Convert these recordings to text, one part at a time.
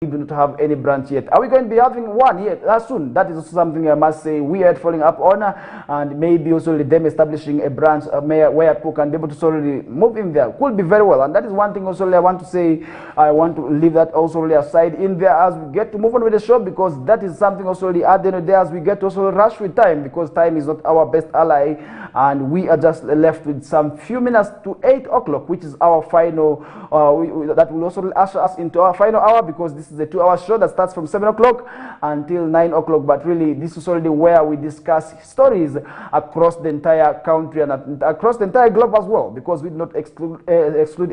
we do not have any branch yet. Are we going to be having one yet soon? That is also something I must say we are following up on, and maybe also them establishing a branch where people can be able to solely move in there. Could be very well, and that is one thing also I want to say. I want to leave that also aside in there as we get to move on with the show, because that is something also at the end of the day as we get to also rush with time, because time is not our best ally, and we are just left with some few minutes to 8 o'clock, which is our final. That will also usher us into our final hour, because this is a 2-hour show that starts from 7 o'clock until 9 o'clock. But really, this is already where we discuss stories across the entire country and across the entire globe as well, because we do not exclude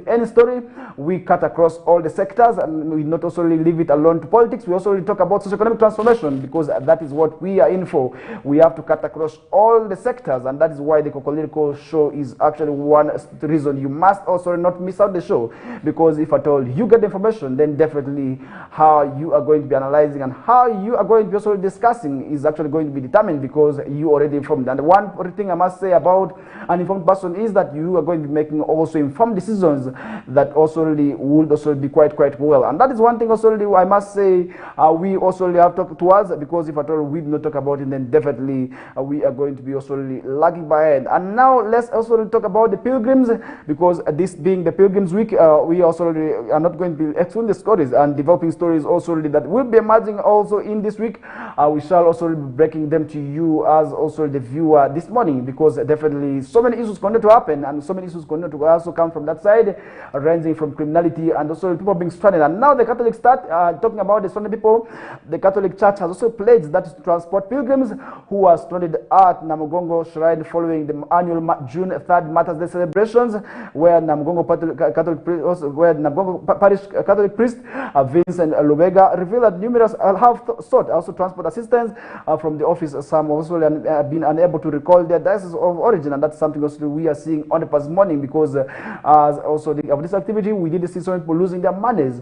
any story. We cut across all the sectors, and we not also leave it alone to politics. We also talk about socio-economic transformation, because that is what we are in for. We have to cut across all the sectors, and that is why the Kokoliriko show is actually one reason you must also not miss out the show, because if at all you get the information, then definitely how you are going to be analyzing and how you are going to be also discussing is actually going to be determined, because you already informed. And one thing I must say about an informed person is that you are going to be making also informed decisions that also really would also be quite well. And that is one thing also really I must say we also really have to talk towards, because if at all we do not talk about it, then definitely we are going to be also really lagging behind. And now let's also really talk about the pilgrims, because this being the Pilgrims Week, we also really are not going to be excluding the stories and developing stories also really that will be emerging also in this week. We shall also be breaking them to you as also the viewer this morning, because definitely so many issues continue to happen, and so many issues continue to also come from that side, ranging from criminality and also people being stranded. And now the Catholics start talking about the stranded people. The Catholic Church has also pledged that is to transport pilgrims who are stranded at Namugongo Shrine following the annual June 3rd Martyrs Day celebrations, where Namugongo Parish Catholic priest Vincent Lubega revealed that numerous have sought also transport assistance from the office. Some also have been unable to recall their diocese of origin, and that's something also we are seeing on the past morning, because as also of this activity, we did see some people losing their monies,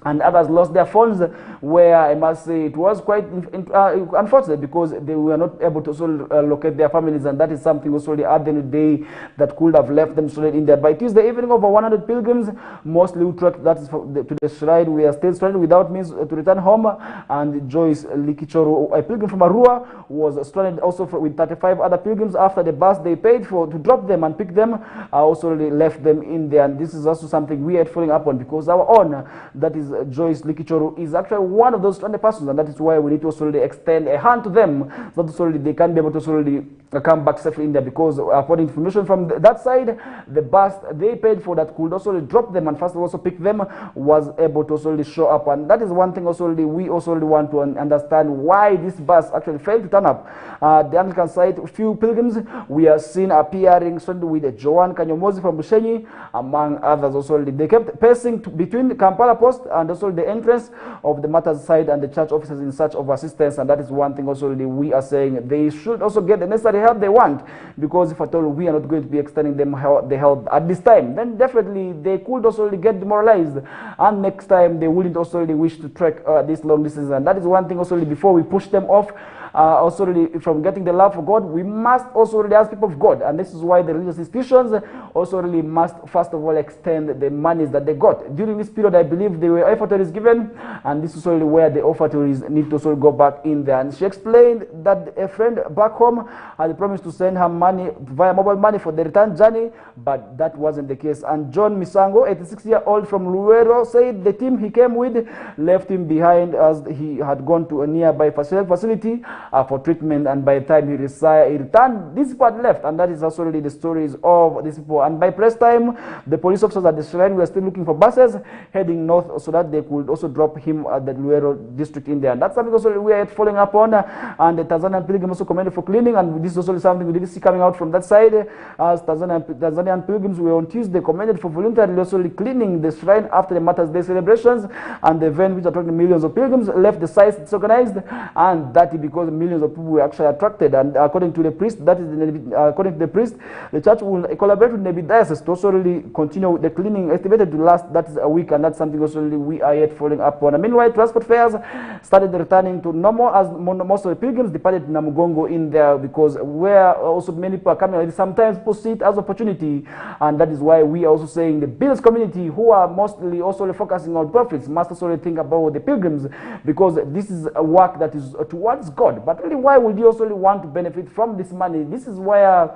and others lost their phones, where I must say it was quite unfortunate, because they were not able to also locate their families, and that is something also at the end of the day that could have left them stranded in there. By Tuesday evening, over 100 pilgrims, mostly who trekked that is to the shrine, we are still stranded without means to return home. And Joyce Likichoro, a pilgrim from Arua, was stranded also with 35 other pilgrims after the bus they paid for to drop them and pick them also left them in there. And this is also something we are following up on, because our own, that is Joyce Likichoro, is actually one of those stranded persons, and that is why we need to also extend a hand to them, so that they can be able to also come back safely in there, because according to information from that side, the bus they paid for that could also drop them and first also pick them was able to also show up. And that is one thing also we also want to understand why this bus actually failed to turn up. The Anglican side, few pilgrims we are seen appearing stranded with Joan Kanyomozi from Bushenyi, among others. Also they kept pacing between Kampala Post and also the entrance of the Martyrs side and the church offices in search of assistance. And that is one thing also we are saying they should also get the necessary help they want, because if at all we are not going to be extending them the help at this time, then definitely they could also get demoralized, and next time they wouldn't also wish to trek this long distance. And that is one thing also before we push them off also really from getting the love for God, we must also really ask people of God. And this is why the religious institutions also really must first of all extend the monies that they got during this period. I believe there were offertories given, and this is really where the offertories need to also go back in there. And she explained that a friend back home had promised to send her money via mobile money for the return journey, but that wasn't the case. And John Misango, 86-year-old from Luero, said the team he came with left him behind as he had gone to a nearby facility for treatment, and by the time he returned, this part left. And that is also really the stories of these people. And by press time, the police officers at the shrine were still looking for buses heading north so that they could also drop him at the Luero district in there. And that's something also we are following up on. And the Tanzanian pilgrim also commended for cleaning, and this is also something we didn't see coming out from that side, as Tanzanian pilgrims were on Tuesday commended for voluntarily also cleaning the shrine after the Martyrs Day celebrations, and the event which attracted millions of pilgrims left the site disorganized and dirty, because millions of people were actually attracted. And according to the priest, the church will collaborate with the diocese to also really continue the cleaning, estimated to last, that is a week. And that's something also really we are yet following up on. And meanwhile, transport fares started returning to normal as most of the pilgrims departed Namugongo in there, because where also many people are coming, sometimes people see it as opportunity, and that is why we are also saying the business community, who are mostly also focusing on profits, must also think about the pilgrims, because this is a work that is towards God. But really, why would you also want to benefit from this money? This is where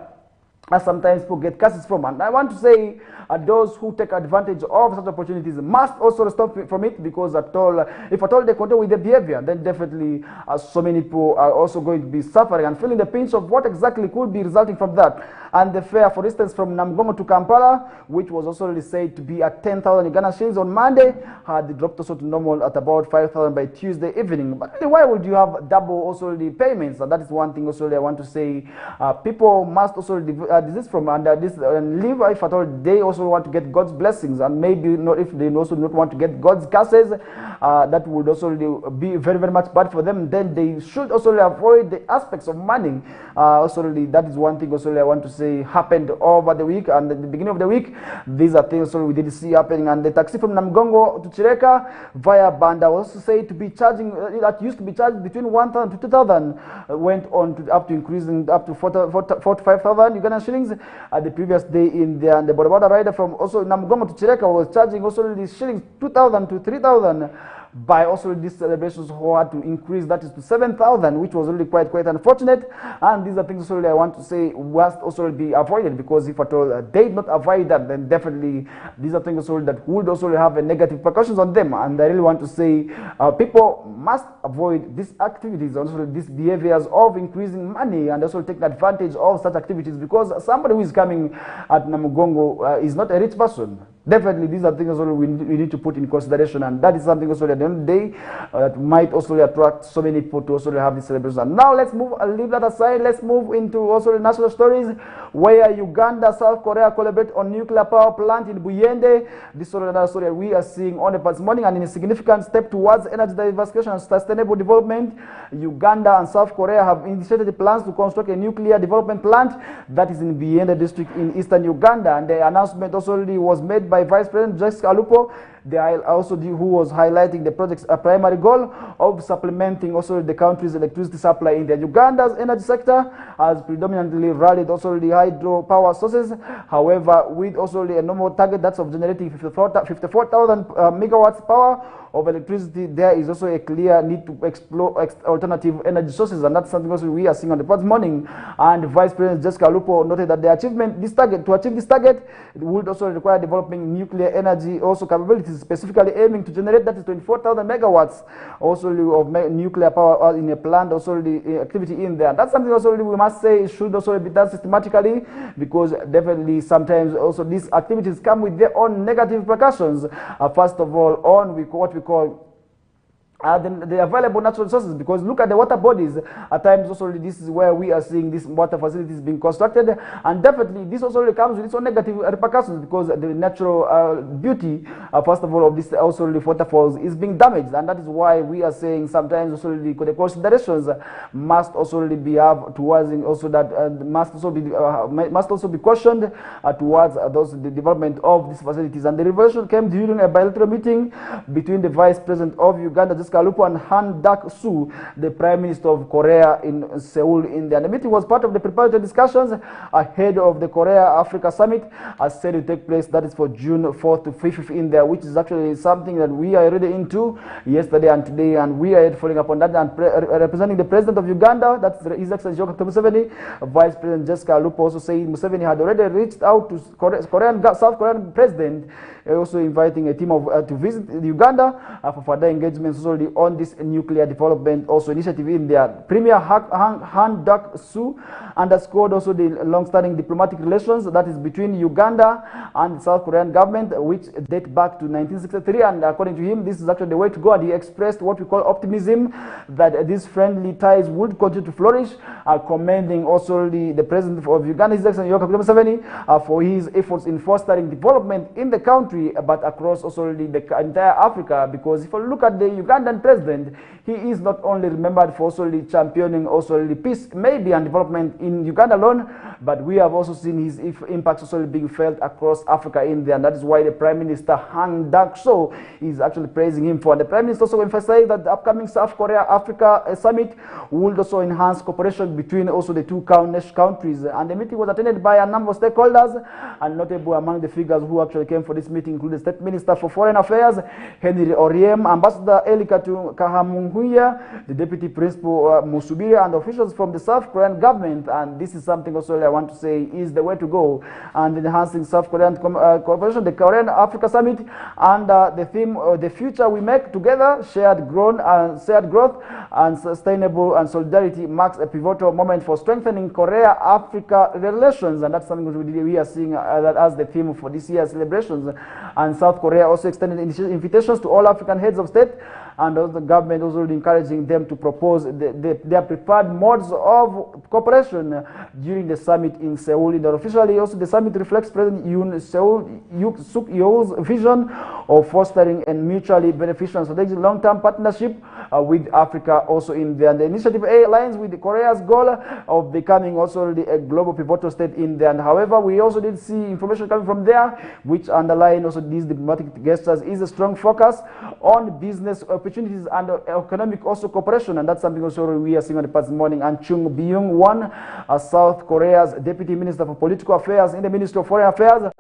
sometimes people get curses from. And I want to say those who take advantage of such opportunities must also stop from it, because if at all they continue with their behavior, then definitely so many people are also going to be suffering and feeling the pinch of what exactly could be resulting from that. And the fare, for instance, from Namugongo to Kampala, which was also said to be at 10,000 Uganda shillings on Monday, had dropped also to normal at about 5,000 by Tuesday evening. But why would you have double also the payments? And that is one thing also I want to say. People must also desist from and live if at all they also want to get God's blessings, and maybe not if they also not want to get God's curses. That would also be very, very much bad for them. Then they should also avoid the aspects of money. That is one thing also I want to say happened over the week, and at the beginning of the week, these are things we did see happening. And the taxi from Namugongo to Chireka via Banda was also said to be charging, that used to be charged between 1,000 to 2,000, went on to up to increasing up to 45,000 Ugandan shillings. The previous day in there, and the Bodaboda rider from also Namugongo to Chireka was charging also the shillings 2,000 to 3,000. By also these celebrations who had to increase that is to 7,000, which was really quite unfortunate. And these are things also I want to say must also be avoided, because if at all they did not avoid that, then definitely these are things also that would also have a negative repercussions on them. And I really want to say people must avoid these activities, also these behaviors of increasing money and also taking advantage of such activities, because somebody who is coming at Namugongo is not a rich person. Definitely, these are things also we need to put in consideration, and that is something also at the end of the day that might also attract so many people to also have this celebration. And now let's leave that aside. Let's move into also the national stories, where Uganda, South Korea collaborate on nuclear power plant in Buyende. This is another story we are seeing on the past morning, and in a significant step towards energy diversification and sustainable development, Uganda and South Korea have initiated plans to construct a nuclear development plant that is in Buyende district in eastern Uganda. And the announcement also was made by Vice President Jessica Alupo, who was highlighting the project's primary goal of supplementing also the country's electricity supply in the Uganda's energy sector has predominantly rallied also the hydro power sources. However, with also a normal target that's of generating 54,000 megawatts power of electricity, there is also a clear need to explore alternative energy sources, and that's something also we are seeing on the past morning. And Vice President Jessica Alupo noted that to achieve this target, it would also require developing nuclear energy also capabilities, specifically aiming to generate that is 24,000 megawatts also of nuclear power in a plant, also the activity in there. That's something also we must say should also be done systematically, because definitely sometimes also these activities come with their own negative repercussions. First of all, on what we call the available natural resources, because look at the water bodies. At times also this is where we are seeing these water facilities being constructed, and definitely this also comes with its own negative repercussions, because the natural beauty first of all of this also the waterfalls is being damaged. And that is why we are saying sometimes also the considerations must also be have towards also that must also be cautioned towards the development of these facilities. And the revelation came during a bilateral meeting between the Vice President of Uganda Kalupo and Han Dak-soo, the Prime Minister of Korea, in Seoul, India. The meeting was part of the preparatory discussions ahead of the Korea-Africa Summit, as said to take place, that is for June 4th to 5th in there, which is actually something that we are already into yesterday and today, and we are following up on that. And representing the President of Uganda, that's His Excellency Dr. Museveni, Vice President Jessica Alupo also saying Museveni had already reached out to South Korean President, also inviting a team to visit Uganda for further engagements on this nuclear development also initiative in there. Premier Han Dak-soo underscored also the long-standing diplomatic relations that is between Uganda and the South Korean government, which date back to 1963, and according to him, this is actually the way to go. And he expressed what we call optimism that these friendly ties would continue to flourish, commending also the President of Uganda, His Excellency Dr. Museveni, for his efforts in fostering development in the country country, but across also the entire Africa. Because if you look at the Ugandan president, he is not only remembered for also championing also the peace, maybe, and development in Uganda alone, but we have also seen his impacts also being felt across Africa in there, and that is why the Prime Minister Han Duck-soo is actually praising him for. And the Prime Minister also emphasized that the upcoming South Korea Africa summit would also enhance cooperation between also the two countries. And the meeting was attended by a number of stakeholders, and notable among the figures who actually came for this meeting included State Minister for Foreign Affairs Henry Oriem, Ambassador Elikatu Kahamunguya, the Deputy Principal Musubiri, and officials from the South Korean government. And this is something also I want to say is the way to go, and enhancing South Korean cooperation, the Korean Africa Summit, and the theme, the future we make together, shared growth and sustainable and solidarity, marks a pivotal moment for strengthening Korea-Africa relations, and that's something we are seeing that as the theme for this year's celebrations. And South Korea also extended invitations to all African heads of state, and the government also encouraging them to propose their preferred modes of cooperation during the summit in Seoul. Officially, also the summit reflects President Yoon Suk Yeol's vision of fostering a mutually beneficial and strategic long-term partnership with Africa also in there. And the initiative aligns with Korea's goal of becoming also a global pivotal state in there. And however, we also did see information coming from there which underline also these diplomatic gestures is a strong focus on business opportunities and economic also cooperation, and that's something also we are seeing on the past morning. And Chung Byung-won, South Korea's Deputy Minister for Political Affairs in the Ministry of Foreign Affairs,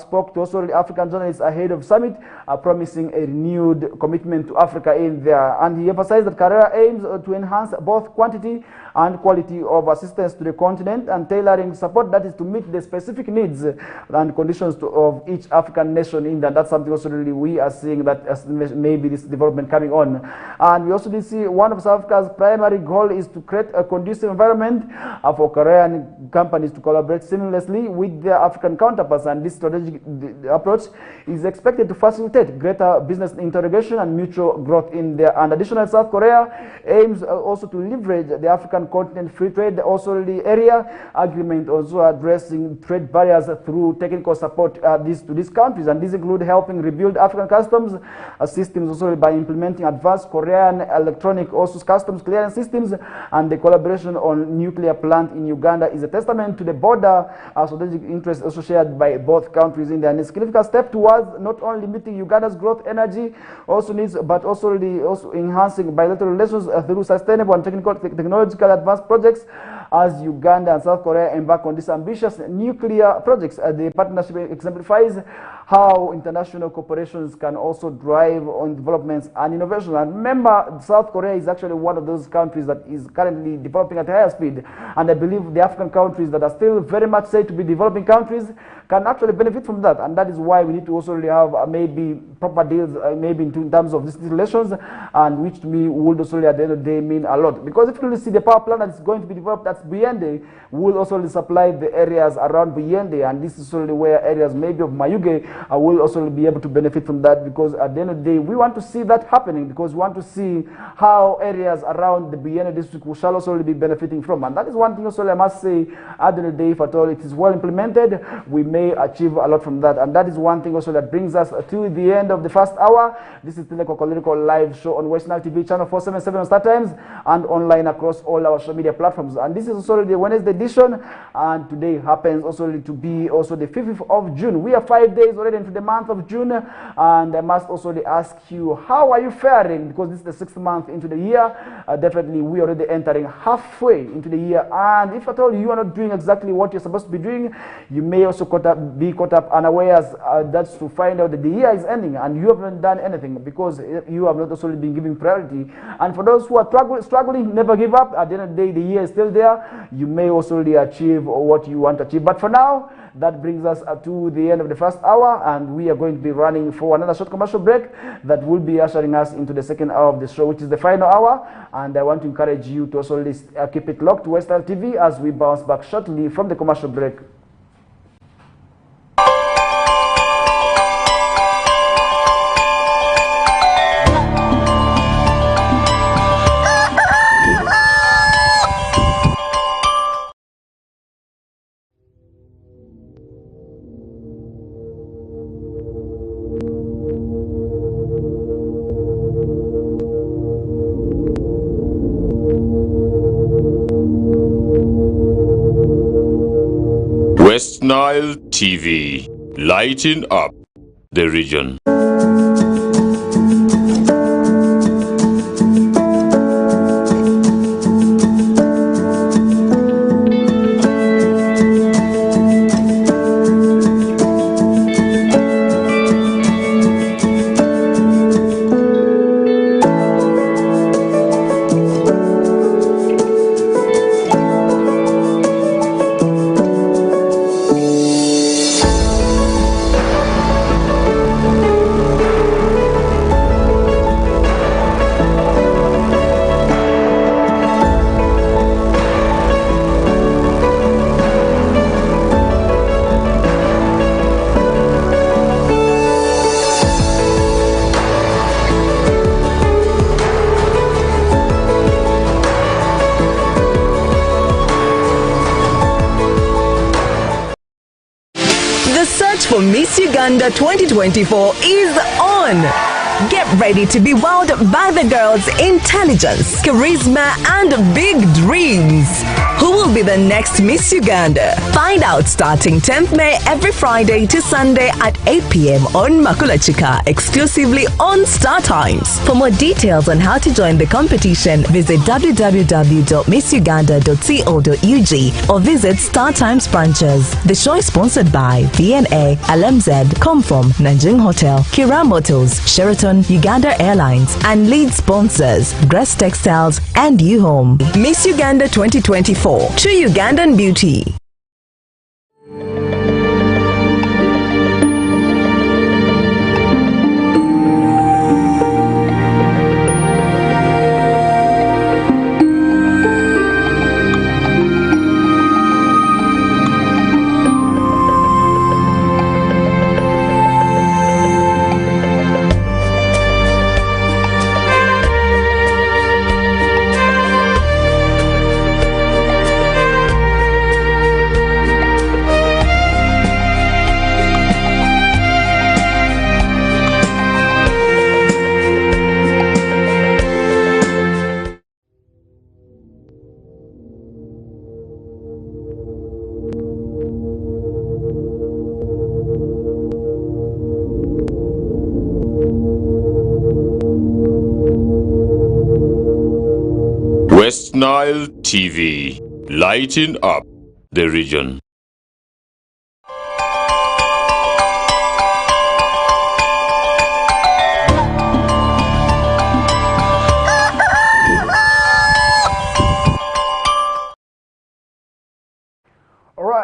spoke to also the African journalists ahead of summit, promising a renewed commitment to Africa in there. And he emphasized that Korea aims to enhance both quantity and quality of assistance to the continent, and tailoring support that is to meet the specific needs and conditions of each African nation in that. That's something also really we are seeing that as maybe this development coming on. And we also did see one of South Africa's primary goal is to create a conducive environment for Korean companies to collaborate seamlessly with their African counterparts, and this strategic approach is expected to facilitate greater business integration and mutual growth in there. And additionally, South Korea aims also to leverage the African continent free trade also the area agreement, also addressing trade barriers through technical support to these countries, and these include helping rebuild African customs systems also by implementing advanced Korean electronic also customs clearance systems. And the collaboration on nuclear plant in Uganda is a testament to the border strategic interests also shared by both countries in there, and a significant step towards not only meeting Uganda's growth energy also needs, but also enhancing bilateral relations through sustainable and technological advanced projects. As Uganda and South Korea embark on these ambitious nuclear projects, the partnership exemplifies how international corporations can also drive on developments and innovation. And remember, South Korea is actually one of those countries that is currently developing at a higher speed, and I believe the African countries that are still very much said to be developing countries can actually benefit from that. And that is why we need to also really have maybe proper deals maybe in terms of these relations, and which to me would also really at the end of the day mean a lot, because if you really see the power plant that is going to be developed at Buyende will also really supply the areas around Buyende, and this is really where areas maybe of Mayuge will also be able to benefit from that, because at the end of the day we want to see that happening, because we want to see how areas around the Buyende district shall also really be benefiting from. And that is one thing also I must say, at the end of the day, if at all it is well implemented, we may achieve a lot from that. And that is one thing also that brings us to the end of the first hour. This is the KokolirikoLive show on Western TV channel 477 on Star Times and online across all our social media platforms. And this is also the Wednesday edition, and today happens also to be also the 5th of June. We are 5 days already into the month of June, and I must also ask you, how are you faring? Because this is the 6th month into the year. Definitely we are already entering halfway into the year, and if at all you are not doing exactly what you're supposed to be doing, you may also be caught up unawares. That's to find out that the year is ending and you haven't done anything, because you have not also been giving priority. And for those who are struggling, never give up. At the end of the day, the year is still there. You may also really achieve what you want to achieve. But for now, that brings us to the end of the first hour, and we are going to be running for another short commercial break that will be ushering us into the second hour of the show, which is the final hour. And I want to encourage you to also keep it locked to Western TV as we bounce back shortly from the commercial break. West Nile TV, lighting up the region. The search for Miss Uganda 2024 is on. Get ready to be wowed by the girls' intelligence, charisma, and big dreams. Who will be the next Miss Uganda? Find out starting 10th May every Friday to Sunday at 8 p.m. on Makulachika, exclusively on Star Times. For more details on how to join the competition, visit www.missuganda.co.ug or visit Star Times branches. The show is sponsored by VNA, LMZ, Comform, Nanjing Hotel, Kira Motors, Sheraton, Uganda Airlines, and lead sponsors Grace Textiles and U-Home. Miss Uganda 2024, true Ugandan beauty. West Nile TV, lighting up the region.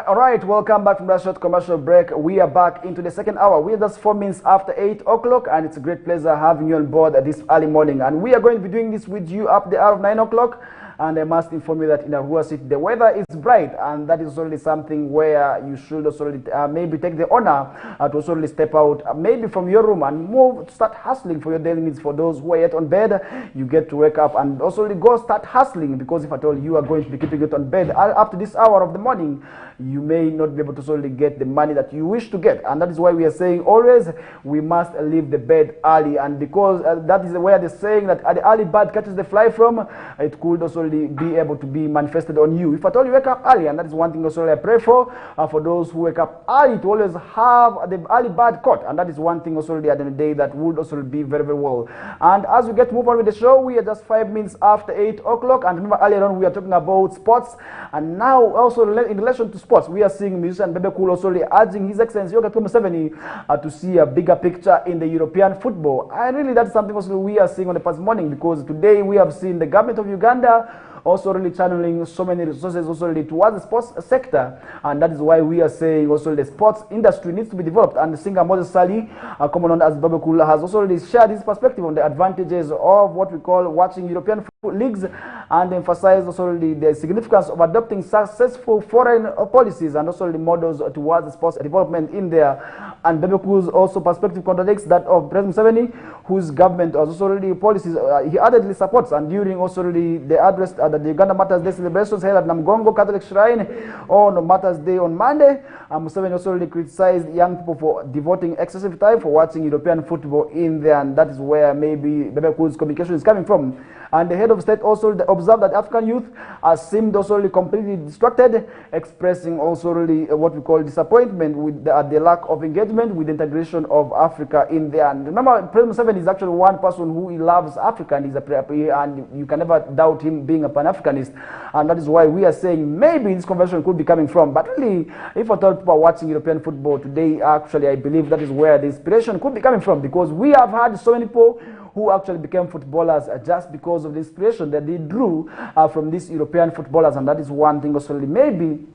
All right, welcome back from that short commercial break. We are back into the second hour. We are just 4 minutes after 8 o'clock, and it's a great pleasure having you on board this early morning. And we are going to be doing this with you up the hour of 9 o'clock. And I must inform you that in Arua City, the weather is bright, and that is already something where you should also maybe take the honor to also step out, maybe from your room and move, start hustling for your daily needs. For those who are yet on bed, you get to wake up and also go start hustling, because if at all you are going to be keeping it on bed up to this hour of the morning, you may not be able to solely get the money that you wish to get. And that is why we are saying always we must leave the bed early, and because that is where they're saying that the early bird catches the fly from, it could also be able to be manifested on you if at all you wake up early. And that is one thing also I pray for those who wake up early, to always have the early bird caught. And that is one thing also at the end of the day that would also be very, very well. And as we get to move on with the show, we are just 5 minutes after 8 o'clock, and remember earlier on we are talking about sports, and now also in relation to sports, we are seeing musician Bebe Cool also urging His Excellency Yoweri Museveni to see a bigger picture in the European football. And really that's something also we are seeing on the past morning, because today we have seen the government of Uganda also really channeling so many resources also really towards the sports sector. And that is why we are saying also the sports industry needs to be developed. And the singer Moses Sali, common as Bebe Cool, has also really shared his perspective on the advantages of what we call watching European leagues, and emphasized also the significance of adopting successful foreign policies and also the models towards the sports development in there. And Bebe Cool's also perspective contradicts that of President Museveni, whose government has also already policies he addedly supports. And during also the address the Uganda Matters Day celebrations held at Namgongo Catholic Shrine on Matters Day on Monday. Museveni also really criticized young people for devoting excessive time for watching European football in there, and that is where maybe Bebe Cool's communication is coming from. And the head of state also observed that African youth seemed also really completely distracted, expressing also really what we call disappointment with the lack of engagement with the integration of Africa in there. And remember, President Museveni is actually one person who loves Africa, and you can never doubt him being a Pan-Africanist. And that is why we are saying maybe this conversation could be coming from. But really, if I thought people are watching European football today, actually I believe that is where the inspiration could be coming from, because we have had so many people who actually became footballers just because of the inspiration that they drew from these European footballers. And that is one thing also maybe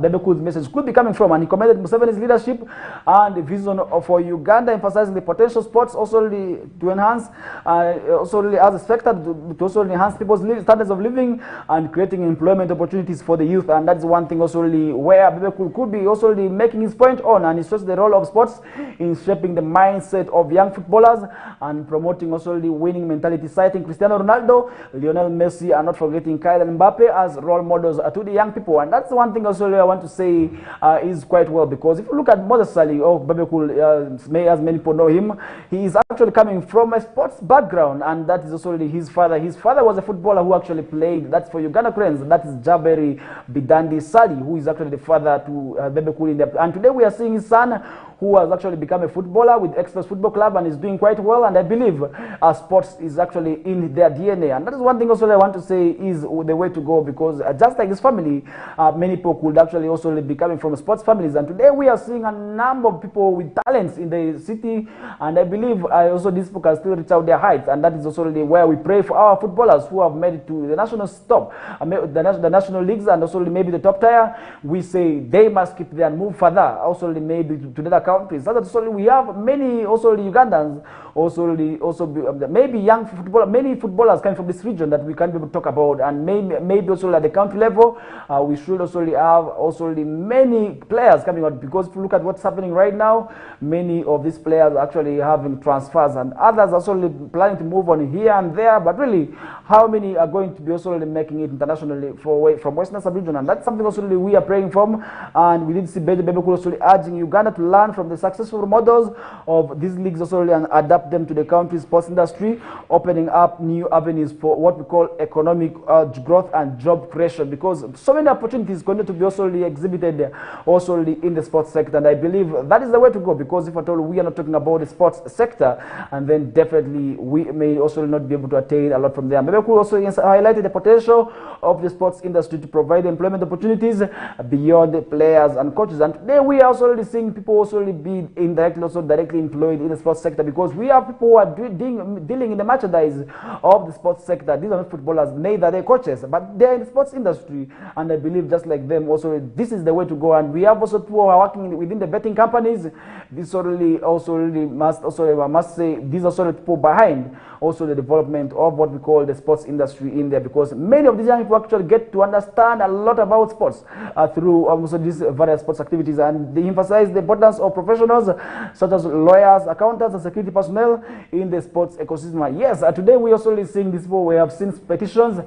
Bebe Cool's message could be coming from. And he commended Museveni's leadership and the vision for Uganda, emphasizing the potential sports also to enhance, also as a sector to also enhance people's standards of living and creating employment opportunities for the youth. And that's one thing also where Bebe Cool could be also making his point on, and he stresses the role of sports in shaping the mindset of young footballers and promoting also the winning mentality, citing Cristiano Ronaldo, Lionel Messi, and not forgetting Kylian Mbappe as role models to the young people. And that's one thing also I want to say is quite well, because if you look at Moses Sali of Bebe Cool, as many people know him, he is actually coming from a sports background, and that is also his father. His father was a footballer who actually played, that's for Uganda Cranes, that is Jaberi Bidandi Sali, who is actually the father to Bebe Cool in there. And today we are seeing his son, who has actually become a footballer with Express Football Club and is doing quite well. And I believe sports is actually in their DNA. And that is one thing also I want to say is the way to go, because just like his family, many people could actually also be coming from sports families. And today we are seeing a number of people with talents in the city. And I believe also these people can still reach out their heights. And that is also where we pray for our footballers who have made it to the national top, the national leagues, and also maybe the top tier. We say they must keep there and move further. Also maybe to the countries. That's also we have many also Ugandans, maybe young footballers, many footballers coming from this region that we can't be able to talk about, and maybe also at the country level, we should also have also many players coming out, because if you look at what's happening right now, many of these players are actually having transfers, and others are also planning to move on here and there. But really, how many are going to be also making it internationally from Western sub-region? And that's something also we are praying from. And we did see Bebe Cool also urging Uganda to learn from the successful models of these leagues also and adapt them to the country's sports industry, opening up new avenues for what we call economic growth and job creation, because so many opportunities going to be also exhibited also in the sports sector. And I believe that is the way to go, because if at all we are not talking about the sports sector, and then definitely we may also not be able to attain a lot from there. Maybe we could also highlight the potential of the sports industry to provide employment opportunities beyond the players and coaches. And today we are also seeing people also be indirectly also directly employed in the sports sector, because we have people who are dealing in the merchandise of the sports sector. These are not footballers, neither they coaches, but they are in the sports industry. And I believe just like them also this is the way to go. And we have also people who are working within the betting companies. This must say these are sort of people behind also the development of what we call the sports industry in there, because many of these young people actually get to understand a lot about sports through also these various sports activities. And they emphasize the importance of professionals such as lawyers, accountants, and security personnel in the sports ecosystem. Yes, today we also seeing this people. We have seen petitions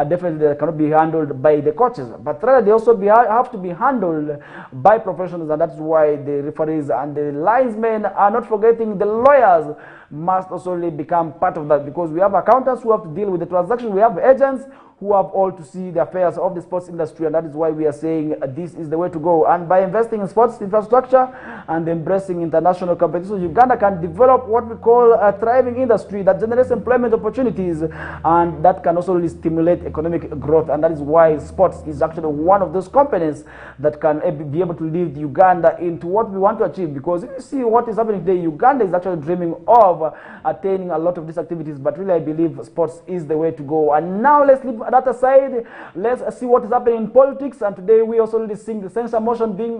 definitely that cannot be handled by the coaches, but rather they also have to be handled by professionals. And that's why the referees and the linesmen are not forgetting the lawyers must also become part of that, because we have accountants who have to deal with the transaction, we have agents who have all to see the affairs of the sports industry. And that is why we are saying this is the way to go. And by investing in sports infrastructure and embracing international competition, Uganda can develop what we call a thriving industry that generates employment opportunities, and that can also stimulate economic growth. And that is why sports is actually one of those components that can be able to lead Uganda into what we want to achieve. Because if you see what is happening today, Uganda is actually dreaming of attaining a lot of these activities, but really I believe sports is the way to go. And now let's leave that aside. Let's see what is happening in politics. And today we also seeing the censure motion being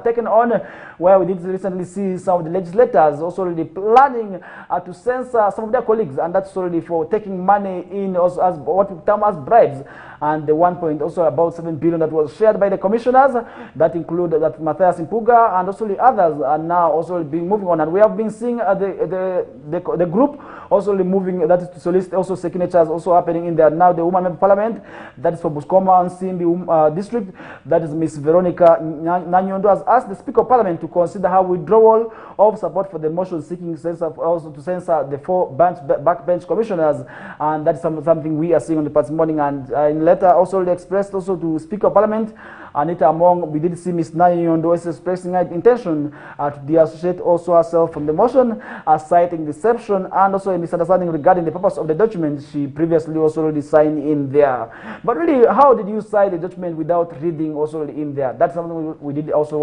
taken on, where we did recently see some of the legislators also already planning to censor some of their colleagues, and that's already for taking money in as what we term as bribes. And the 1 point also about 7 billion that was shared shared by the commissioners that include that Matthias Impuga and also the others are now also being moving on. And we have been seeing the group also moving, that is to solicit also signatures also happening in there. Now the woman member parliament, that is for Buskoma and Simbi district, that is Miss Veronica Nanyondo, has asked the Speaker of Parliament to consider her withdrawal of support for the motion seeking also to censor the 4 backbench commissioners, and that is something we are seeing on the past morning. And in letter also expressed also to Speaker of Parliament Anita Among, we did see Ms. Nanyondo expressing her intention to deassociate also herself from the motion, citing deception and also a misunderstanding regarding the purpose of the document she previously also already signed in there. But really, how did you sign the document without reading also in there? That's something we do also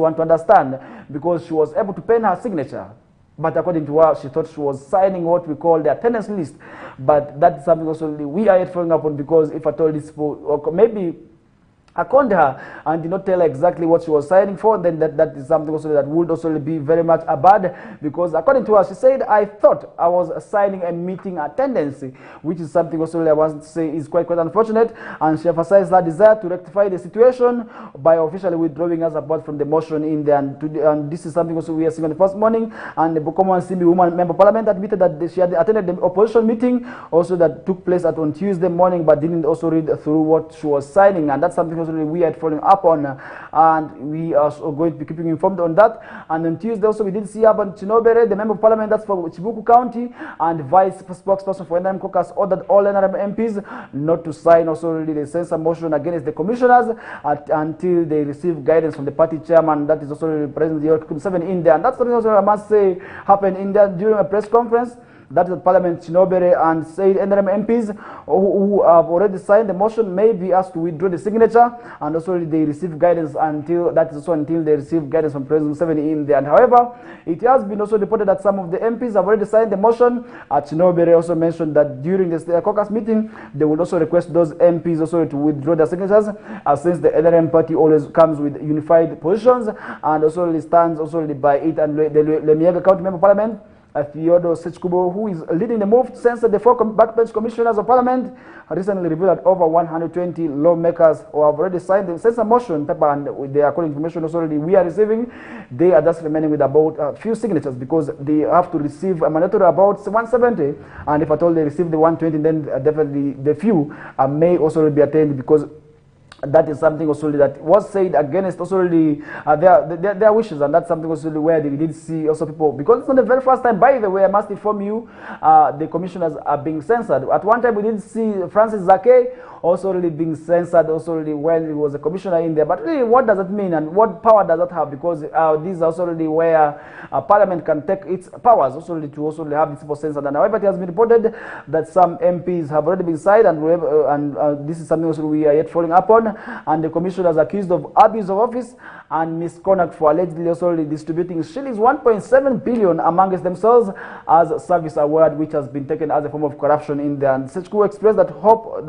want to understand, because she was able to pen her signature. But according to her, she thought she was signing what we call the attendance list. But that's something also we are yet following up on, because if I told this, or maybe I conned her and did not tell her exactly what she was signing for, then that is something also that would also be very much a bad, because according to her, she said, I thought I was signing a meeting attendance, which is something also I want to say is quite unfortunate. And she emphasized her desire to rectify the situation by officially withdrawing her support from the motion in there. And this is something also we are seeing on the first morning. And the Bukomo and Simbi woman member parliament admitted that she had attended the opposition meeting also that took place on Tuesday morning, but didn't also read through what she was signing. And that's something we are following up on, and we are going to be keeping informed on that. And on Tuesday also we did see Aban Chinobere, the member of parliament that's for Chibuku County and vice spokesperson for NRM caucus, ordered all NRM MPs not to sign also really the censor motion against the commissioners until they receive guidance from the party chairman, that is also President Yoweri Museveni in there. And that's something also I must say happened in there during a press conference. That is Parliament Chinobere, and said NRM MPs who have already signed the motion may be asked to withdraw the signature, and also they receive guidance until they receive guidance from President Museveni in there. And however, it has been also reported that some of the MPs have already signed the motion. Chinobere also mentioned that during the caucus meeting, they would also request those MPs also to withdraw their signatures, since the NRM party always comes with unified positions and also stands also by it. And the Lemiaga County Member Parliament, Theodore Sechkubo, who is leading the move to censor the 4 backbench commissioners of parliament, recently revealed that over 120 lawmakers who have already signed the censor motion paper, and with the according information also already we are receiving, they are just remaining with about a few signatures, because they have to receive a mandatory about 170, and if at all they receive the 120, then definitely the few may also be attained, because that is something also that was said against also their wishes, and that's something also where they did see also people, because it's not the very first time, by the way, I must inform you, the commissioners are being censored. At one time we did see Francis Zake also really being censored also really when he was a commissioner in there. But really, what does that mean, and what power does that have? Because these are also really where parliament can take its powers also really to also have these people censored. And however, it has been reported that some MPs have already been cited, and this is something also we are yet following up on. And the commissioners accused of abuse of office and misconduct for allegedly also distributing shillings 1.7 billion amongst themselves as a service award, which has been taken as a form of corruption in there. And Sechku expressed that hope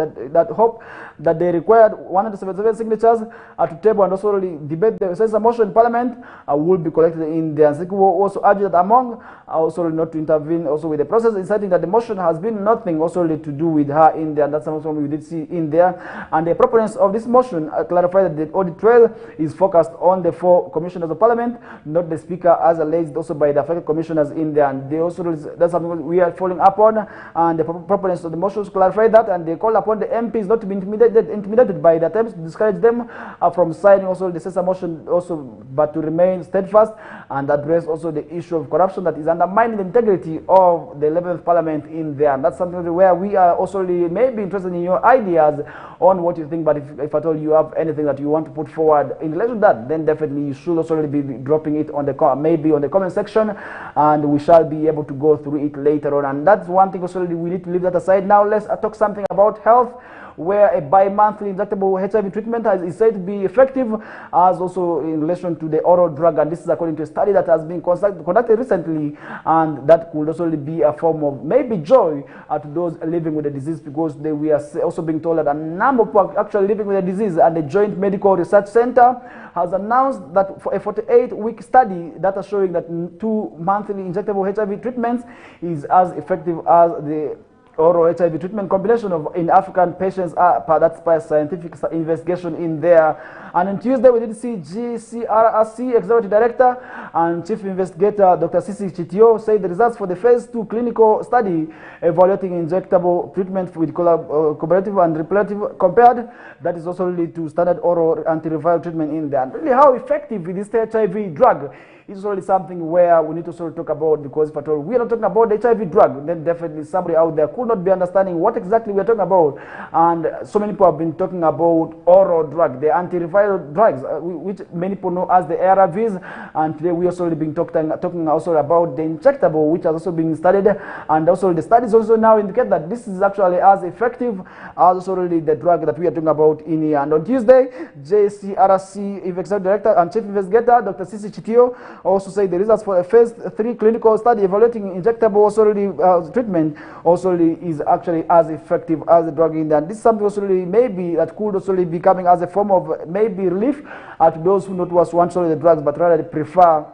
that they required 177 signatures to table and also debate the censor motion in parliament will be collected in there. And Sechku also urged that among also not to intervene also with the process, inciting that the motion has been nothing also to do with her in there. And that's something we did see in there. And the proponents of this motion clarified that the audit trail is focused on the 4 commissioners of parliament, not the speaker, as alleged also by the affected commissioners in there. And they also, that's something we are following up on, and the proponents of the motions clarified that, and they call upon the MPs not to be intimidated by the attempts to discourage them from signing also the censor motion also, but to remain steadfast and address also the issue of corruption that is undermining the integrity of the 11th parliament in there. And that's something where we are also maybe interested in your ideas on what you think. But if at all you have anything that you want to put forward in relation to that, then definitely you should also be dropping it on the maybe on the comment section, and we shall be able to go through it later on. And that's one thing also we need to leave that aside. Now let's talk something about health, where a bi-monthly injectable HIV treatment is said to be effective, as also in relation to the oral drug. And this is according to a study that has been conducted recently, and that could also be a form of maybe joy to those living with the disease, because we are also being told that a number of people are actually living with the disease. And the Joint Medical Research Center has announced that for a 48-week study that is showing that 2 monthly injectable HIV treatments is as effective as the oral HIV treatment combination in African patients. That's by scientific investigation in there. And on Tuesday, we did see GCRRC Executive Director and Chief Investigator Dr. Sisi Chitio say the results for the phase 2 clinical study evaluating injectable treatment with cooperative and reparative compared, that is also lead to standard oral antiretroviral treatment in there. And really how effective is this HIV drug is already something where we need to sort of talk about, because if at all we are not talking about the HIV drug, then definitely somebody out there could not be understanding what exactly we are talking about. And so many people have been talking about oral drug, the antiretroviral drugs, which many people know as the ARVs. And today we also been talking also about the injectable, which has also been studied, and also the studies also now indicate that this is actually as effective as also really the drug that we are talking about in here. And on Tuesday, JCRC Executive Director and Chief Investigator Dr. Sisi Chitio also say the results for a phase 3 clinical study evaluating injectable treatment also is actually as effective as the drug in there. And this is something also maybe that could also be coming as a form of maybe relief to those who not want the drugs but rather prefer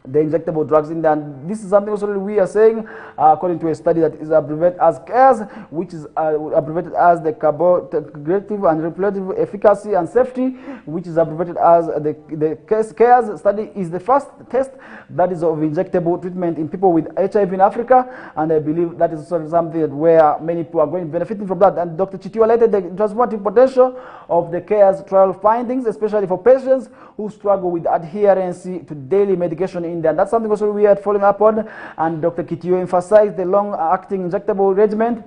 the injectable drugs in there. And this is something also we are saying according to a study that is abbreviated as CARES, which is abbreviated as the cooperative and reparative efficacy and safety, which is abbreviated as the CARES study, is the first test that is of injectable treatment in people with HIV in Africa. And I believe that is sort of something where many people are going to benefit from that. And Dr. Chitio highlighted the transformative potential of the CARES trial findings, especially for patients who struggle with adherence to daily medication in there. That's something also we are following up on. And Dr. Chitio emphasized the long-acting injectable regimen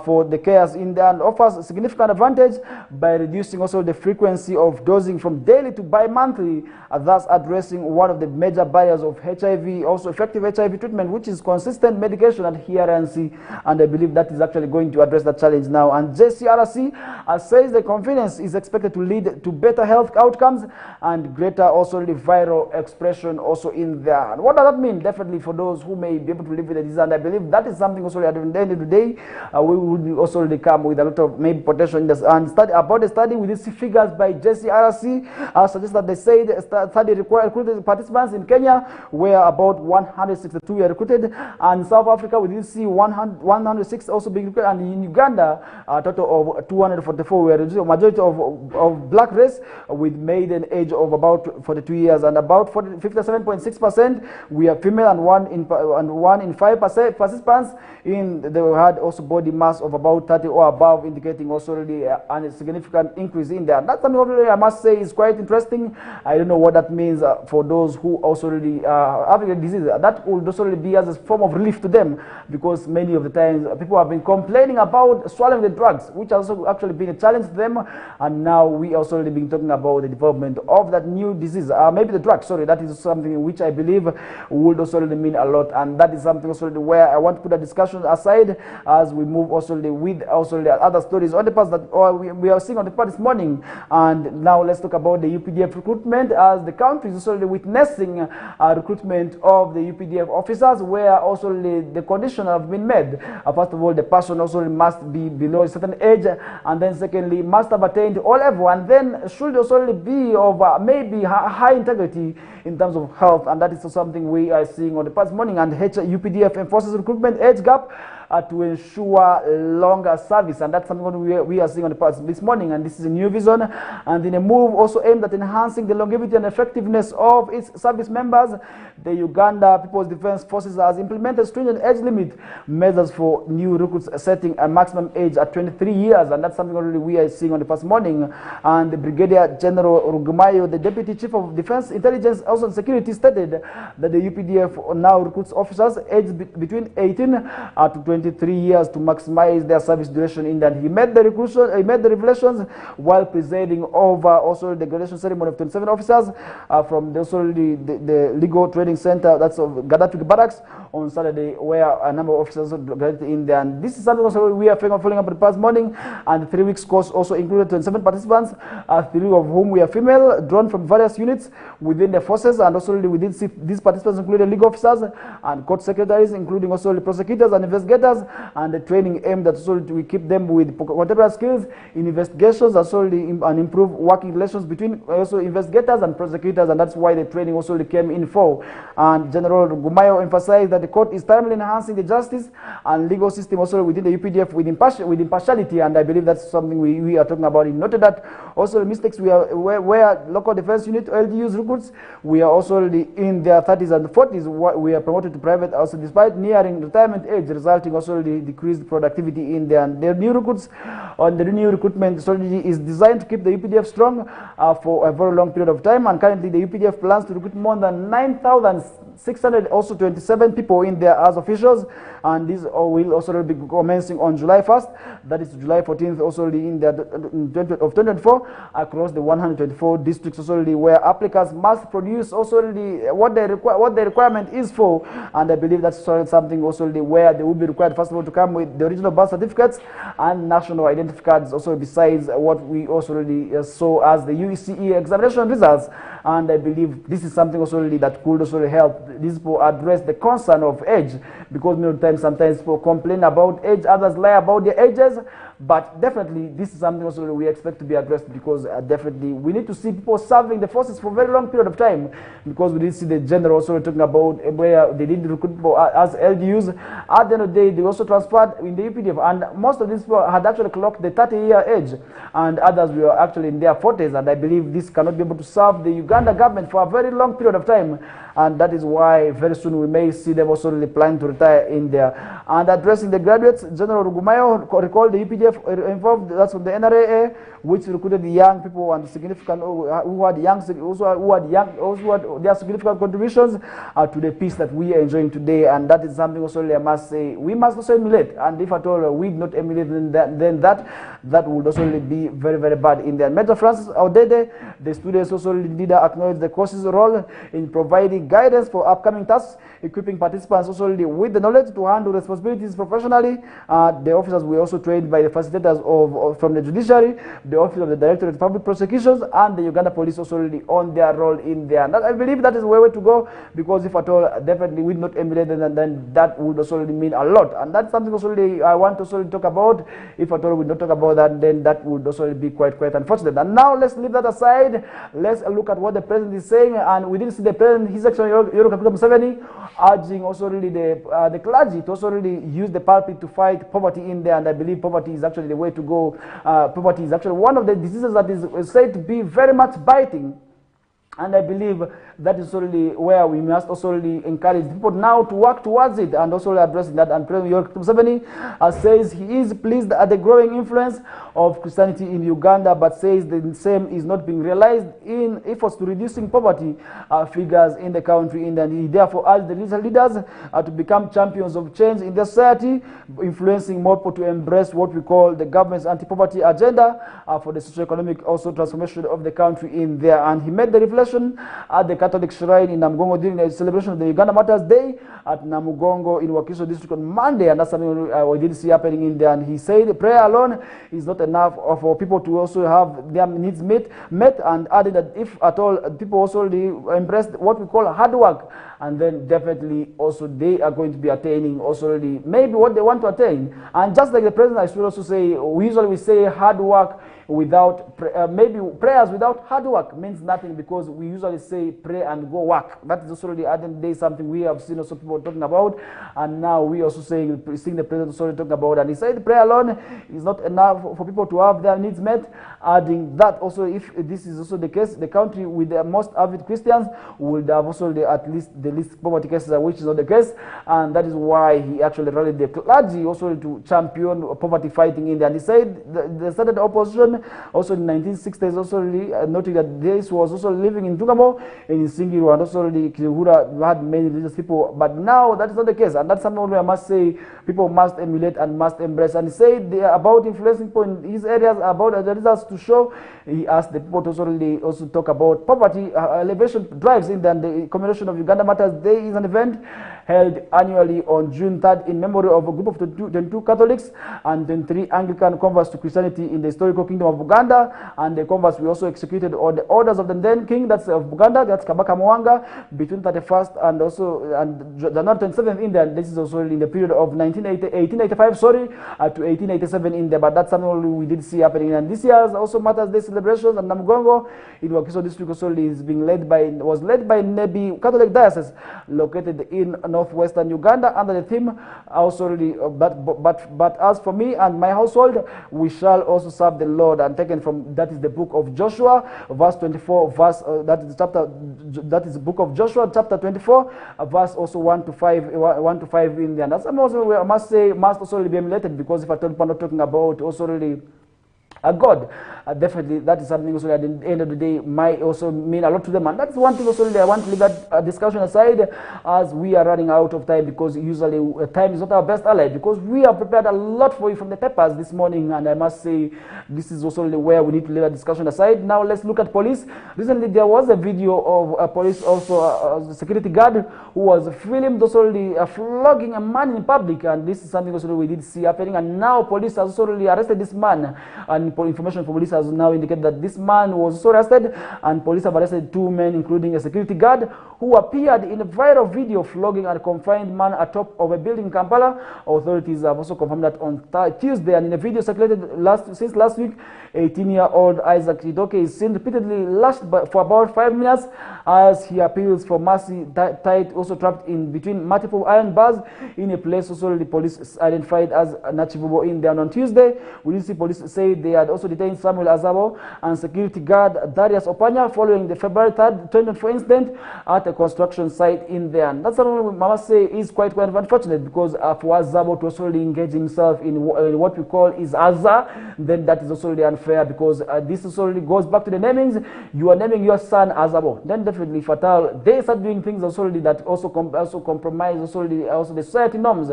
for the CARES in there, and offers a significant advantage by reducing also the frequency of dosing from daily to bi-monthly, thus addressing one of the major barriers of HIV, also effective HIV treatment, which is consistent medication adherence. And I believe that is actually going to address that challenge now. And JCRC says the convenience is expected to lead to better health outcomes and greater also the viral expression also in there. And what does that mean? Definitely for those who may be able to live with the disease. And I believe that is something also at the end of the day we would also come with a lot of maybe potential in this. And about the study, we did see figures by JCRC suggest that they say the study recruited participants in Kenya where about 162 were recruited, and South Africa we did see 106 also being recruited, and in Uganda a total of 244 were recruited, majority of black race with maiden age of about 42 years, and about 57.6% we are female, and 1 in 5 participants they had also body mass of about 30 or above, indicating also really a significant increase in there. That's something really I must say is quite interesting. I don't know what that means for those who also really having a disease. That would also really be as a form of relief to them, because many of the times people have been complaining about swallowing the drugs, which has also actually been a challenge to them. And now we also really been talking about the development of that new disease, maybe the drug. Sorry, that is something which I believe would also really mean a lot, and that is something also where I want to put the discussion aside as we move also with also the other stories on the past that we are seeing on the past this morning. And now let's talk about the UPDF recruitment, as the country is also witnessing recruitment of the UPDF officers, where also the conditions have been made. First of all, the person also must be below a certain age, and then secondly must have attained O level, and then should also be of maybe high integrity in terms of health. And that is something we are seeing on the past morning. And UPDF enforces recruitment age gap to ensure longer service, and that's something we are seeing on the past this morning. And this is a new vision, and in a move also aimed at enhancing the longevity and effectiveness of its service members, the Uganda People's Defense Forces has implemented stringent age limit measures for new recruits, setting a maximum age at 23 years, and that's something already we are seeing on the past morning. And the Brigadier General Rugumayo, the Deputy Chief of Defense Intelligence also Security, stated that the UPDF now recruits officers aged between 18 to 23 years to maximize their service duration in that. He made the revelations while presiding over also the graduation ceremony of 27 officers from the legal training center, that's of Gaddafi Barracks, on Saturday, where a number of officers graduated in there. And this is something also we are following up the past morning. And the 3 weeks course also included 27 participants, 3 of whom were female, drawn from various units within the forces. And also we did see these participants included legal officers and court secretaries, including also the prosecutors and investigators, leaders, and the training aimed at also we keep them with contemporary skills in investigations, and improve working relations between also investigators and prosecutors, and that's why the training also came in for. And General Gumayo emphasized that the court is timely enhancing the justice and legal system also within the UPDF with impartiality, and I believe that's something we are talking about. He noted that also the mistakes where local defense unit LDUs recruits, we are also in their 30s and 40s, we are promoted to private also despite nearing retirement age, resulting also the decreased productivity in there. And the new recruits on the new recruitment strategy is designed to keep the UPDF strong for a very long period of time, and currently the UPDF plans to recruit more than 9,600 also 27 people in there as officials, and these will also be commencing on July 1st, that is July 14th also in the of 2024 across the 124 districts also where applicants must produce also what the requirement is for. And I believe that's something also where they will be required first of all to come with the original birth certificates and national identity cards also, besides what we also saw as the UECE examination results. And I believe this is something also that could also help these people address the concern of age, because many times sometimes people complain about age, others lie about their ages. But definitely this is something also we expect to be addressed, because definitely we need to see people serving the forces for a very long period of time, because we did see the general also talking about where they did recruit people as LDUs. At the end of the day, they also transferred in the UPDF, and most of these people had actually clocked the 30-year age, and others were actually in their 40s, and I believe this cannot be able to serve the Uganda government for a very long period of time. And that is why very soon we may see them also planning to retire in there. And addressing the graduates, General Rugumayo recalled the UPDF involved, that's from the NRAA, which recruited the young people and significant who had their significant contributions to the peace that we are enjoying today. And that is something also I must say we must also emulate. And if at all we do not emulate, then that would also be very, very bad in there. Major Francis Audede, the students also leader, acknowledged the course's role in providing guidance for upcoming tasks, equipping participants also with the knowledge to handle responsibilities professionally. The officers were also trained by the facilitators from the judiciary, the Office of the Directorate of Public Prosecutions, and the Uganda Police also on their role in there. And I believe that is where to go, because if at all definitely we not emulate, then that would also mean a lot. And that's something also I want to also talk about. If at all we don't talk about that, then that would also be quite unfortunate. And now let's leave that aside. Let's look at what the president is saying. And we didn't see the president, His Excellency Yoweri Kaguta Museveni, urging also the clergy to also use the pulpit to fight poverty in there. And I believe poverty is actually the way to go. Poverty is actually one of the diseases that is said to be very much biting. And I believe that is solely where we must also encourage people now to work towards it, and also addressing that. And President Yoweri Museveni says he is pleased at the growing influence of Christianity in Uganda, but says the same is not being realized in efforts to reducing poverty figures in the country. And he therefore urged the religious leaders to become champions of change in the society, influencing more people to embrace what we call the government's anti-poverty agenda for the socio-economic also transformation of the country in there. And he made the reflection at the Catholic Shrine in Namugongo during the celebration of the Uganda Matters Day at Namugongo in Wakiso district on Monday, and that's something we did see happening in there. And he said prayer alone is not enough for people to also have their needs met, and added that if at all people also embrace what we call hard work, and then definitely also they are going to be attaining also maybe what they want to attain. And just like the president, I should also say, we usually say hard work without maybe prayers without hard work means nothing, because we usually say pray and go work. That is also the other day something we have seen also people talking about, and now we also seeing the president also talking about. And he said prayer alone is not enough for people to have their needs met, adding that also if this is also the case, the country with the most avid Christians would have also at least the least poverty cases, which is not the case. And that is why he actually rallied the clergy also to champion poverty fighting in there. And he said the started opposition also in 1960s, also noting that this was also living in Tugamo and in Singiru, and also Kihura had many religious people. But now that is not the case, and that's something I must say people must emulate and must embrace. And he said they are about influencing people in these areas, about the results to show. He asked the people to also talk about poverty elevation drives in there. And the commemoration of Uganda Matters Day is an event held annually on June 3rd in memory of a group of 22 Catholics and 23 Anglican converts to Christianity in the historical kingdom of Buganda. And the converts we also executed on the orders of the then king, that's of Buganda, that's Kabaka Mwanga, between 31st and also January 27th in there. This is also in the period of 1885 to 1887 in there, but that's something we did see happening. And this year's also Mother's Day celebrations at Namugongo in Wakiso district also was led by Nebi Catholic Diocese located in northwestern Uganda under the theme also really, but as for me and my household, we shall also serve the Lord. And taken from that is the book of Joshua, verse 24, that is the book of Joshua, chapter 24, verse also 1 to 5 in there. And that's also I must say must also really be emulated, because if I tell people not talking about also really God, definitely that is something also at the end of the day might also mean a lot to them. And that's one thing also I want to leave that discussion aside, as we are running out of time, because usually time is not our best ally, because we have prepared a lot for you from the papers this morning. And I must say this is also where we need to leave a discussion aside. Now let's look at police. Recently there was a video of a police, also a security guard, who was filmed also flogging a man in public, and this is something also we did see happening. And now police has also arrested this man, and information from police has now indicated that this man was also arrested, and police have arrested 2 men, including a security guard who appeared in a viral video flogging a confined man atop of a building in Kampala. Authorities have also confirmed that on Tuesday, and in a video circulated since last week, 18-year-old Isaac Chidoke is seen repeatedly lashed for about 5 minutes as he appeals for mercy, tied also trapped in between multiple iron bars in a place also the police identified as Nachivubo in there. And on Tuesday, we did see police say they had also detained Samuel Azabo and security guard Darius Opanya following the February 3rd 2024 incident at a construction site in there. And that's something I must say is quite unfortunate, because for Azabo to also engage himself in what we call is Azza, then that is also really unfair, because this also goes back to the namings. You are naming your son Azabo, then definitely fatal. They start doing things also that also compromise also the society norms.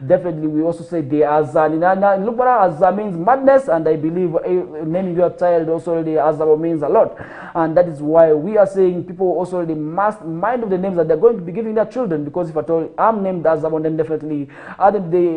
Definitely we also say they are Azza. Look what Azza means, madness, and I believe naming your child also the Azabo means a lot. And that is why we are saying people also must mind of the names that they're going to be giving their children, because if at all I'm named Azabo, then definitely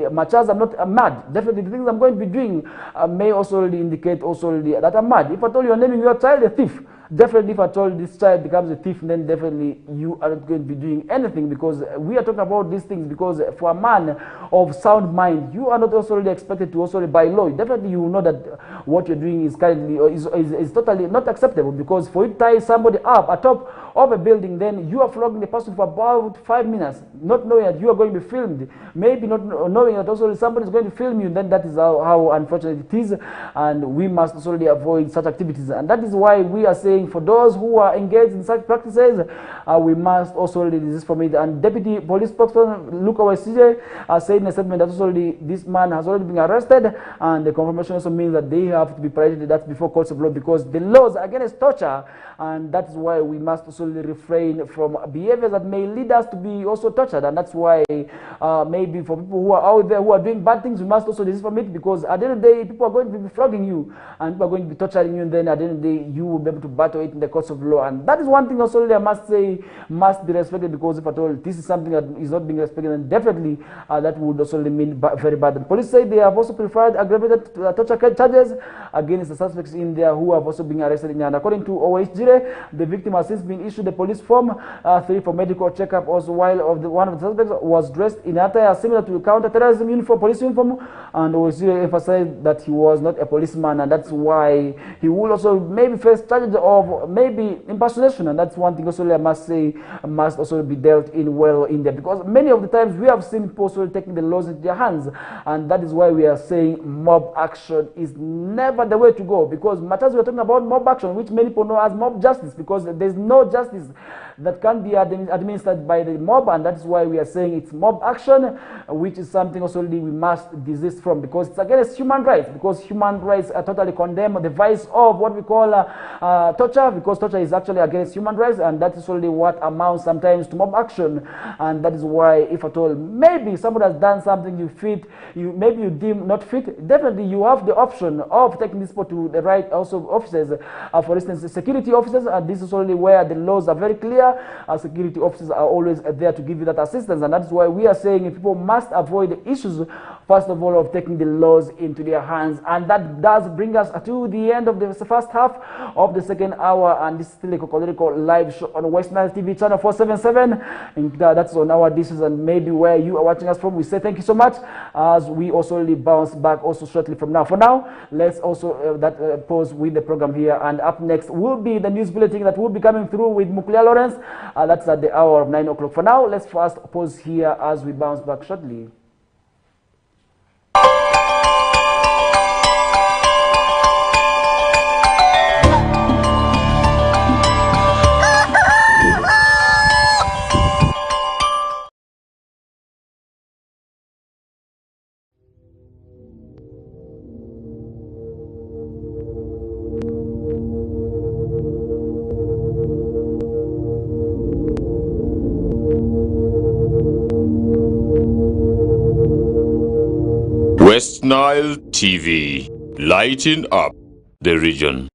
much as I'm not mad, definitely the things I'm going to be doing may also indicate also that I'm mad. If at all you're naming your child a thief, definitely if at all this child becomes a thief, then definitely you are not going to be doing anything, because we are talking about these things, because for a man of sound mind, you are not also really expected to also by law. Definitely you know that what you're doing is currently is totally not acceptable, because for you to tie somebody up atop of a building, then you are flogging the person for about 5 minutes, not knowing that you are going to be filmed, maybe not knowing that also somebody is going to film you. Then that is how unfortunate it is, and we must also avoid such activities. And that is why we are saying, for those who are engaged in such practices, we must also desist from it. And Deputy Police Spokesman Luka Waisije said in a statement that also this man has already been arrested, and the confirmation also means that they have to be paraded that before courts of law, because the laws are against torture, and that is why we must also refrain from behaviors that may lead us to be also tortured. And that's why maybe for people who are out there who are doing bad things, we must also desist from it, because at the end of the day, people are going to be flogging you, and people are going to be torturing you, and then at the end of the day, you will be able to battle it in the courts of law. And that is one thing also I must say must be respected, because if at all this is something that is not being respected, then definitely that would also mean very bad. And police say they have also preferred aggravated torture charges against the suspects in there who have also been arrested in there. And according to OHGire, the victim has since been issued a police form 3 for medical checkup. Also, while one of the suspects was dressed in attire similar to counter-terrorism uniform, police uniform, and OHGire emphasized that he was not a policeman, and that's why he will also maybe face charges of maybe impersonation. And that's one thing also I must say must also be dealt in well in there, because many of the times we have seen people also taking the laws into their hands, and that is why we are saying mob action is never the way to go, because much as we are talking about mob action, which many people know as mob justice, because there's no justice that can be administered by the mob, and that is why we are saying it's mob action, which is something also we must desist from, because it's against human rights, because human rights are totally condemn the vice of what we call torture, because torture is actually against human rights, and that is only what amounts sometimes to mob action. And that is why, if at all maybe someone has done something maybe you deem not fit, definitely you have the option of taking this people to the right also officers, for instance, the security officers, and this is only where the laws are very clear. Security officers are always there to give you that assistance, and that's why we are saying people must avoid the issues, first of all, of taking the laws into their hands. And that does bring us to the end of the first half of the second hour, and this is still a Kokoliko live show on West Nile TV channel 477, and that's on our dishes and maybe where you are watching us from. We say thank you so much, as we also really bounce back also shortly from now. For now, let's also pause with the program here, and up next will be the news bulletin that will be coming through with Muklia Lawrence. That's at the hour of 9 o'clock. For now, let's first pause here as we bounce back shortly. West Nile TV, lighting up the region.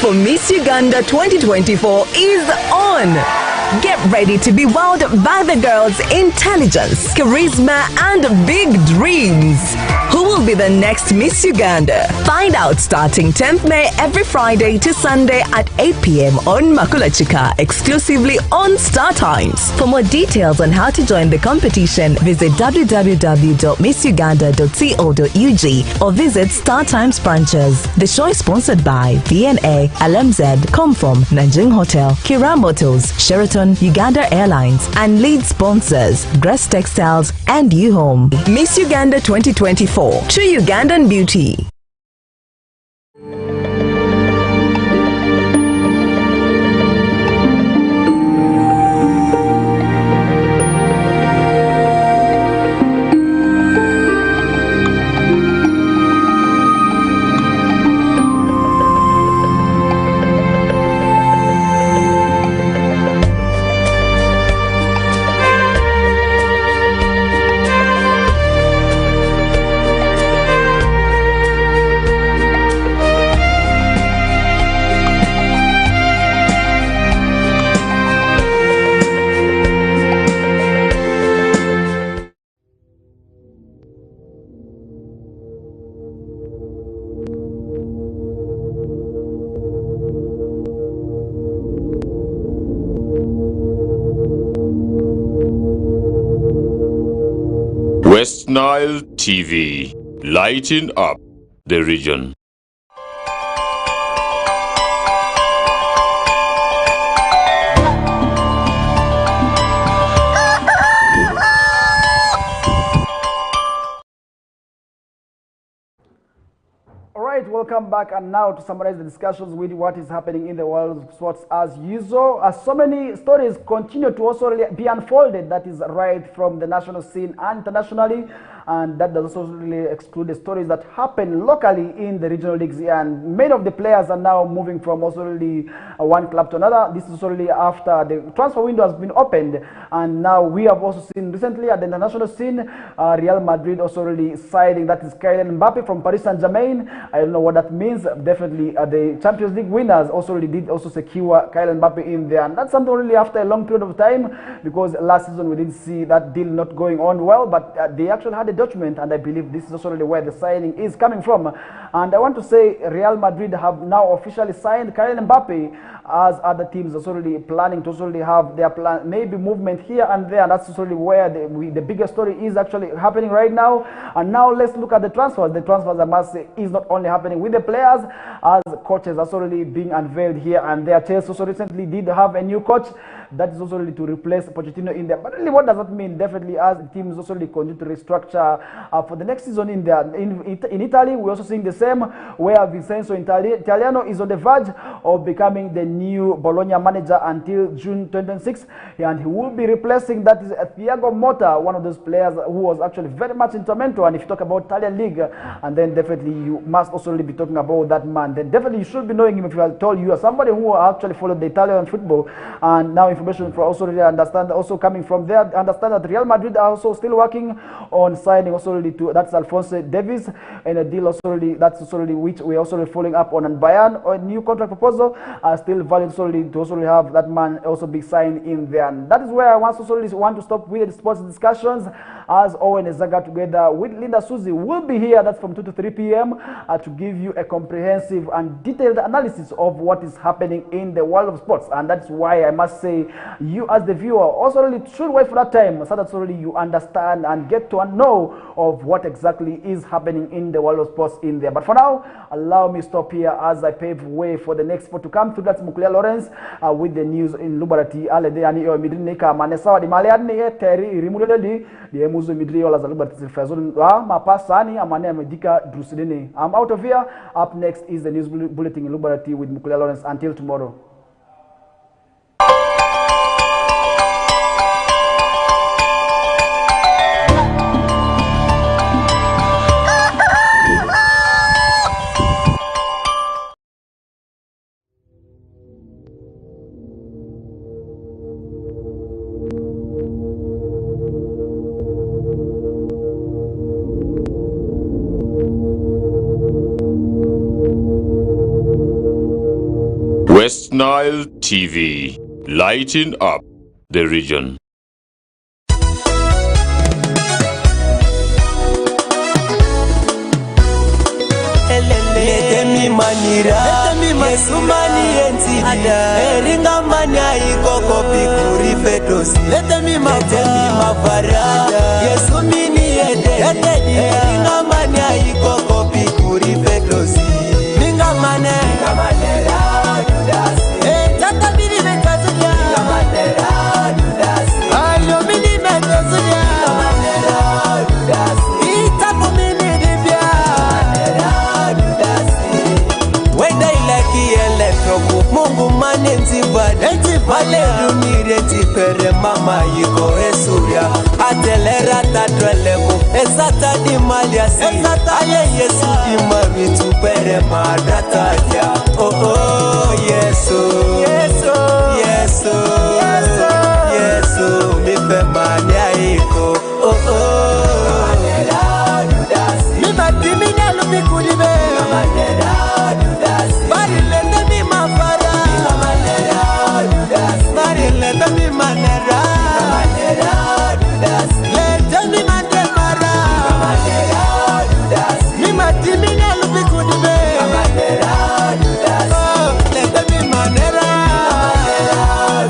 For Miss Uganda 2024 is on. Get ready to be wowed by the girls' intelligence, charisma, and big dreams. Who will be the next Miss Uganda? Find out starting 10th May every Friday to Sunday at 8 p.m. on Makulachika, exclusively on Star Times. For more details on how to join the competition, visit www.missuganda.co.ug or visit Star Times branches. The show is sponsored by VNA, LMZ, Comform, Nanjing Hotel, Kira Motors, Sheraton, Uganda Airlines, and lead sponsors Grace Textiles and U-Home. Miss Uganda 2024, true Ugandan beauty. West Nile TV, lighting up the region. Alright, welcome back, and now to summarize the discussions with what is happening in the world of sports as usual. As so many stories continue to also be unfolded, that is right from the national scene and internationally. and that does also really exclude the stories that happen locally in the regional leagues. And many of the players are now moving from also really one club to another. This is also really after the transfer window has been opened, and now we have also seen recently at the international scene, Real Madrid also really signing, that is Kylian Mbappe from Paris Saint-Germain. I don't know what that means. Definitely the Champions League winners also really did also secure Kylian Mbappe in there, and that's something really after a long period of time, because last season we didn't see that deal not going on well, but they actually had a document, and I believe this is also really where the signing is coming from. And I want to say Real Madrid have now officially signed Kylian Mbappe, as other teams are already planning to also have their plan, maybe movement here and there. And that's also where the biggest story is actually happening right now. And now let's look at the transfers. The transfers, I must say, is not only happening with the players, as coaches are already being unveiled here and there. Chelsea also recently did have a new coach that is also really to replace Pochettino in there. But really, what does that mean? Definitely, as teams also really continue to restructure for the next season in there. In Italy, we're also seeing the same, where Vincenzo Italiano is on the verge of becoming the new Bologna manager until June 2026, and he will be replacing, that is Thiago Motta, one of those players who was actually very much instrumental. And if you talk about Italian league, and then definitely you must also really be talking about that man, then definitely you should be knowing him. If you are told you are somebody who actually followed the Italian football, and now information for also really understand, also coming from there, understand that Real Madrid are also still working on signing also really to, that's Alphonso Davies, and a deal also really, that's also really which we are also really following up on, and Bayern, or a new contract proposal, are still valid solely to also really have that man also be signed in there. And that is where I want to stop with the sports discussions, as Owen Ezaga together with Linda Susie will be here. That's from 2 to 3 p.m. To give you a comprehensive and detailed analysis of what is happening in the world of sports. And that's why I must say, you as the viewer also really should wait for that time, so that really you understand and get to know of what exactly is happening in the world of sports in there. But for now, allow me stop here as I pave way for the next sport to come through. That's Mukulia Lawrence with the news in Lubarati. Alede ani o midri ka manesa di maliani e teri rimulele di emuzo midri ola za Lubarati fazon mapasani amane medika drusidene. I'm out of here. Up next is the news bulletin in Lubarati with Mukulia Lawrence. Until tomorrow. West Nile TV, lighting up the region. Letemi manira, letemi masumani enzidi, eringa manya ikoko pikuri fetos. Letemi mavara, Yesu mini ede, eringa manya ikoko pikuri fetos. Minga manera, dudasi. Tata biri mekazunya, minga manera, dudasi. Ayo mini mekazunya, minga manera, dudasi. Itapo mini dibia, manera, dudasi. Wenda ilaki elektroku, Mungu mane nzibada, vale dunire tipere mama yiko esuria. Atelera tatweleko, esata di maliasi. Aye Yesu di mami tupere madataja. Oh oh Yesu, Yesu, Yesu, Yesu, Yesu, mipe mania iko. Oh oh, manera dudasi. Mi matimi na lupi kulibe. Manera dudasi. Bari lende mi mafara. Manera dudasi. Bari lende mi manera. Manera dudasi. Lende mi mandemara. Manera dudasi. Mi matimi na lupi kulibe. Manera dudasi. Oh, lende mi manera. Manera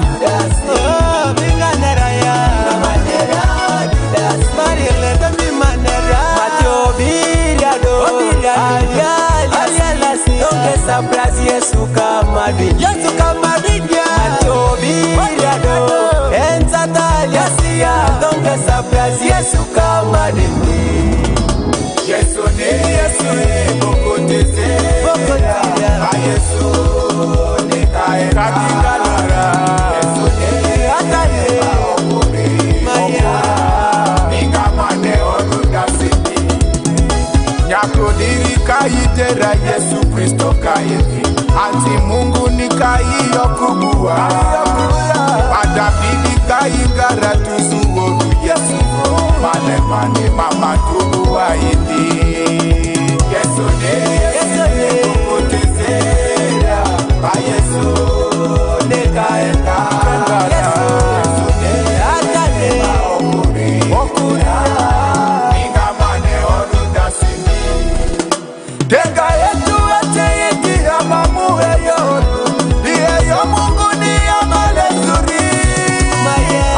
dudasi. Oh, mi manera ya. Manera dudasi. Bari lende mi manera. Mateo Biriado. Ariala si. Donge sapras Yesu kamadi. Yesu kamadi ya. Mateo Biriado. Enzatalia siya. Donge sapras Yesu kamadi. Yesu ni Yesu ni bokoteze. Bokoteze. Yesu ni kaeka. Katingalara. Yesu ni atale. Maya. Minga mane onudasi. kubua adabili kaingara tusuoru Yesu mane mane mama tubua indi Yesu ne kukutezera ba Yesu ne kaenga Yesu ne akane ba okura inga mane oruda sini tenga yetu ateye mamu eyo Iyo Mungu ni amale zuri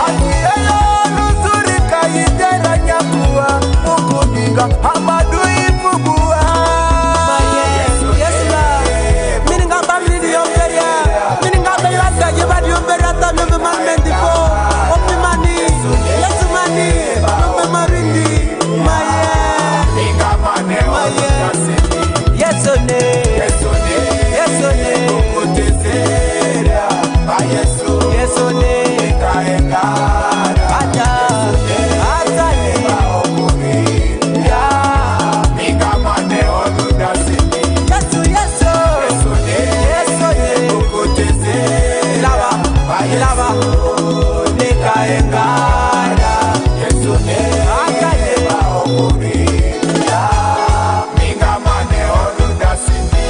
Ati eyo nuzuri kaitera nyakuwa Mungu ninga amadu ifugua Yes la Mininga bamli di yomberia Mininga belata jebadi yomberia ta numbe malmendi po Opi mani, yesu mani Numbe marindi Maye Ninga mane oru kasini Yesu ne Yesu ne Yesu ne Yesu ne kaengara ata ne baokuri ya mingamane oruda sini Yesu ne kukuteze lava ne kaengara Yesu ne baokuri ya mingamane oruda sini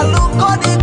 Alukoni